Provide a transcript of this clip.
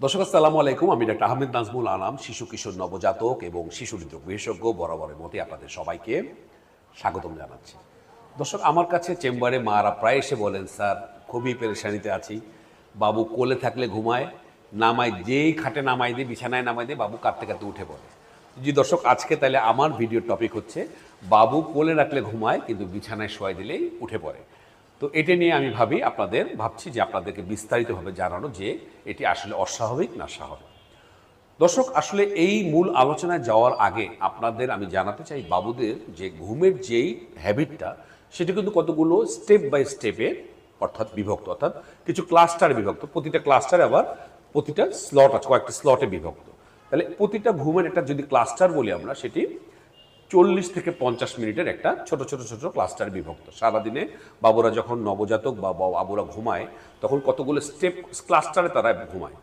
দর্শক আসসালামু আলাইকুম। আমি ডাক্তার আহমেদ নাজমুল আনাম, শিশু কিশোর নবজাতক এবং শিশু হৃদরোগ বিশেষজ্ঞ। বরাবরের মতোই আপনাদের সবাইকে স্বাগতম জানাচ্ছি। দর্শক, আমার কাছে চেম্বারে মারা প্রায় এসে বলেন, স্যার খুবই পেরেশানিতে আছি, বাবু কোলে থাকলে ঘুমায়, নামাই যেই খাটে নামাই দিই, বিছানায় নামাই দিই, বাবু কাঁদতে কাঁদতে উঠে পড়ে। জি দর্শক, আজকে তাহলে আমার ভিডিওর টপিক হচ্ছে বাবু কোলে রাখলে ঘুমায় কিন্তু বিছানায় শোয়াই দিলেই উঠে পড়ে। তো এটা নিয়ে আমি ভাবছি যে আপনাদেরকে বিস্তারিতভাবে জানানো যে এটি আসলে অস্বাভাবিক না স্বাভাবিক। দর্শক, আসলে এই মূল আলোচনায় যাওয়ার আগে আপনাদের আমি জানাতে চাই বাবুদের যে ঘুমের যেই হ্যাবিটটা সেটা কিন্তু কতগুলো স্টেপ বাই স্টেপে অর্থাৎ বিভক্ত, অর্থাৎ কিছু ক্লাস্টারে বিভক্ত। প্রতিটা ক্লাস্টারে আবার প্রতিটা স্লট আছে, কয়েকটা স্লটে বিভক্ত। তাহলে প্রতিটা ঘুমের একটা যদি ক্লাস্টার বলি আমরা, সেটি 40 থেকে 50 মিনিটের একটা ছোট ছোট ছোট ক্লাস্টারে বিভক্ত। সারাদিনে বাবুরা যখন নবজাতক বা বাবুরা ঘুমায় তখন কতগুলো স্টেপ ক্লাস্টারে তারা ঘুমায়।